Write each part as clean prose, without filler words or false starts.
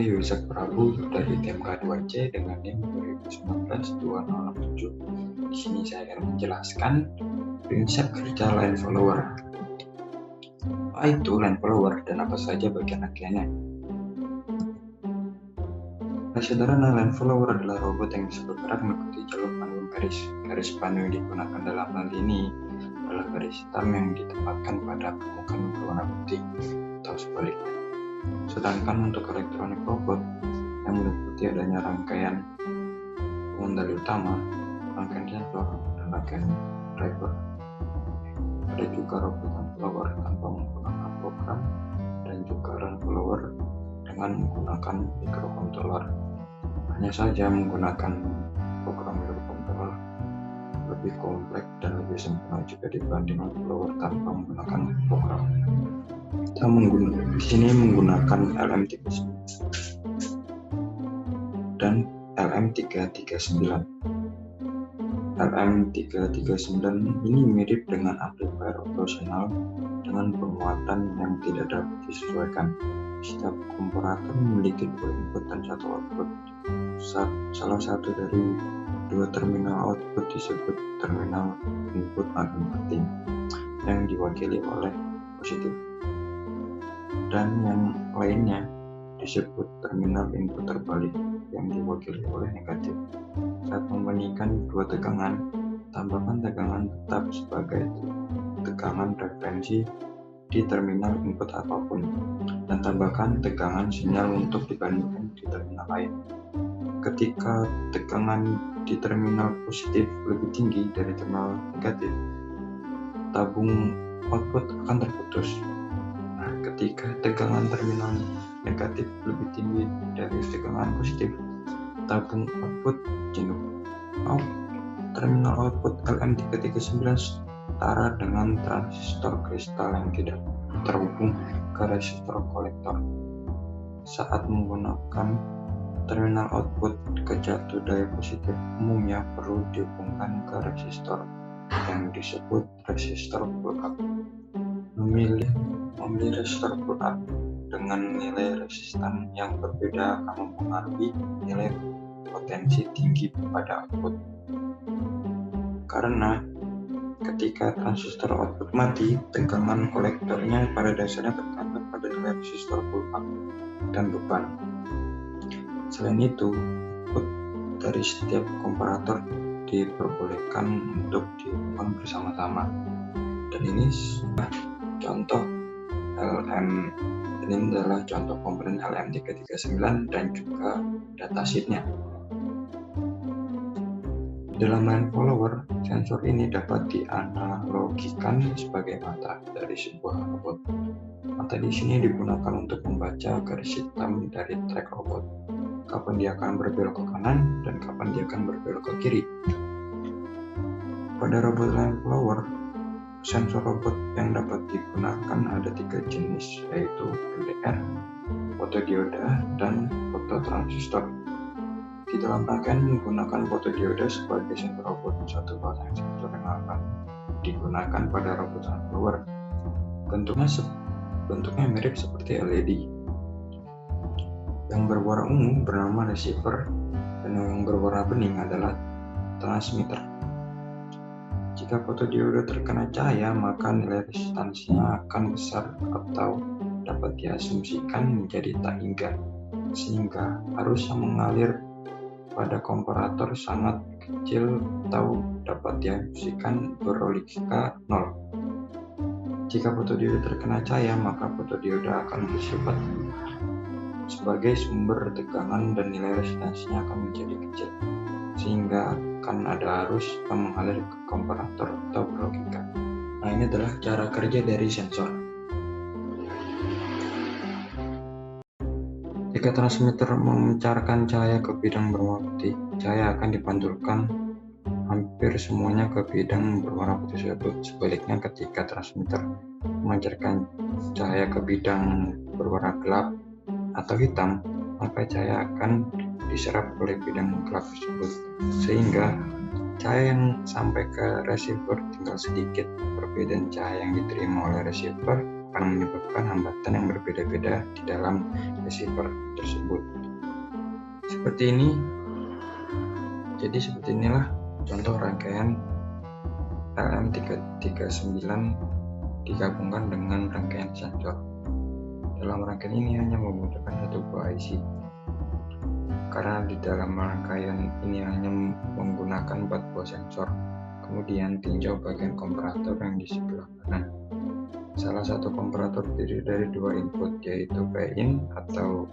Yusak Prabu dari TMK2C dengan NIM 2019-2067. Di sini saya akan menjelaskan prinsip kerja line follower. Apa itu line follower dan apa saja bagian rangkaiannya? Sederhana, line follower adalah robot yang bisa bergerak mengikuti jalur pandu garis. Garis pandu yang digunakan dalam hal ini adalah garis hitam yang ditempatkan pada permukaan berwarna putih atau sebaliknya. Sedangkan untuk elektronik robot yang meliputi adanya rangkaian pengendali utama, rangkaian sensor, dan rangkaian driver. Ada juga robot line follower tanpa menggunakan program dan juga line follower dengan menggunakan microcontroller. Hanya saja menggunakan program microcontroller lebih kompleks dan lebih sempurna jika dibanding line follower tanpa menggunakan program. Kita di sini menggunakan LM39 dan LM339. LM339 ini mirip dengan amplifier operasional dengan penguatan yang tidak dapat disesuaikan. Setiap komparator memiliki dua input dan satu output. Salah satu dari dua terminal output disebut terminal input non-inverting yang diwakili oleh positif, dan yang lainnya disebut terminal input terbalik yang diwakili oleh negatif. Saat membandingkan dua tegangan, tambahkan tegangan tetap sebagai tegangan referensi di terminal input apapun, dan tambahkan tegangan sinyal untuk dibandingkan di terminal lain. Ketika tegangan di terminal positif lebih tinggi dari terminal negatif, tabung output akan terputus. Ketika tegangan terminal negatif lebih tinggi dari tegangan positif, tabung output jenuh. Terminal output LM339 setara dengan transistor kristal yang tidak terhubung ke resistor kolektor. Saat menggunakan terminal output, kejatuh daya positif umumnya perlu dihubungkan ke resistor yang disebut resistor pull-up. Memilih resistor pull-up dengan nilai resistan yang berbeda akan mempengaruhi nilai potensi tinggi pada output. Karena ketika transistor output mati, tegangan kolektornya pada dasarnya tergantung pada nilai resistor pull-up dan beban. Selain itu, output dari setiap komparator diperbolehkan untuk dihubungkan bersama-sama. Dan ini contoh ini adalah contoh komponen LM339 dan juga datasheetnya. Dalam line follower, sensor ini dapat dianalogikan sebagai mata dari sebuah robot. Mata di sini digunakan untuk membaca garis hitam dari trek robot, kapan dia akan berbelok ke kanan dan kapan dia akan berbelok ke kiri. Pada robot line follower, sensor robot yang dapat digunakan ada 3 jenis, yaitu LDR, fotodioda, dan fototransistor. Di dalam rangkaian menggunakan fotodioda sebagai sensor robot, satu pasang sensor yang akan digunakan pada robot line follower. Bentuknya mirip seperti LED. Yang berwarna ungu bernama receiver dan yang berwarna bening adalah transmitter. Jika fotodioda terkena cahaya, maka nilai resistansinya akan besar atau dapat diasumsikan menjadi tak hingga, sehingga arus yang mengalir pada komparator sangat kecil atau dapat diasumsikan berlogika 0. Jika fotodioda terkena cahaya, maka fotodioda akan bersifat sebagai sumber tegangan dan nilai resistansinya akan menjadi kecil, sehingga akan ada arus yang mengalir ke komparator atau berlogika. Nah, ini adalah cara kerja dari sensor. Jika transmitter memancarkan cahaya ke bidang berwarna putih, cahaya akan dipantulkan hampir semuanya ke bidang berwarna putih tersebut. Sebaliknya, ketika transmitter memancarkan cahaya ke bidang berwarna gelap atau hitam, maka cahaya akan diserap oleh bidang gelap tersebut, sehingga cahaya yang sampai ke receiver tinggal sedikit. Perbedaan cahaya yang diterima oleh receiver akan menyebabkan hambatan yang berbeda-beda di dalam receiver tersebut. Seperti inilah contoh rangkaian LM339 digabungkan dengan rangkaian sensor. Dalam rangkaian ini hanya membutuhkan satu buah IC. Karena di dalam rangkaian ini hanya menggunakan 4 buah sensor. Kemudian tinjau bagian komparator yang di sebelah kanan. Salah satu komparator terdiri dari 2 input, yaitu Vin atau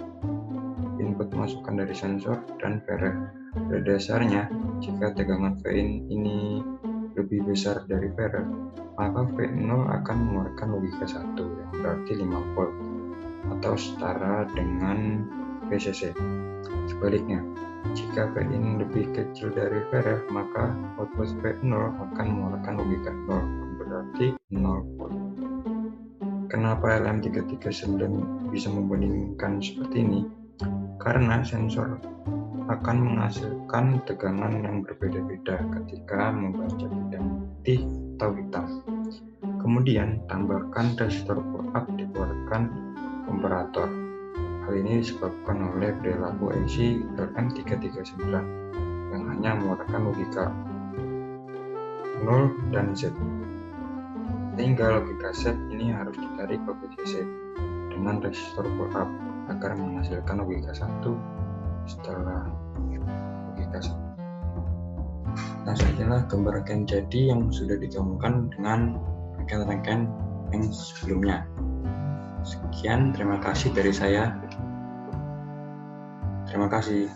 input masukan dari sensor dan Vref. Pada dasarnya, jika tegangan Vin ini lebih besar dari Vref, maka V0 akan mengeluarkan logika 1 yang berarti 5 volt atau setara dengan VCC. Sebaliknya, jika Vin lebih kecil dari Vref, maka output V0 akan mengeluarkan logika 0 yang berarti 0 volt. Kenapa LM339 bisa membandingkan seperti ini? Karena sensor akan menghasilkan tegangan yang berbeda-beda ketika membaca bidang putih atau hitam. Kemudian tambahkan resistor pull-up dikeluarkan komparator. Hal ini disebabkan oleh perilaku IC LM339 yang hanya mengeluarkan logika 0 dan Z. Sehingga logika Z ini harus ditarik ke VCC dengan resistor pull-up agar menghasilkan logika 1 setelah logika 1. Nah, inilah gambar rangkaian jadi yang sudah digabungkan dengan rangkaian-rangkaian yang sebelumnya. Sekian, terima kasih dari saya. Terima kasih.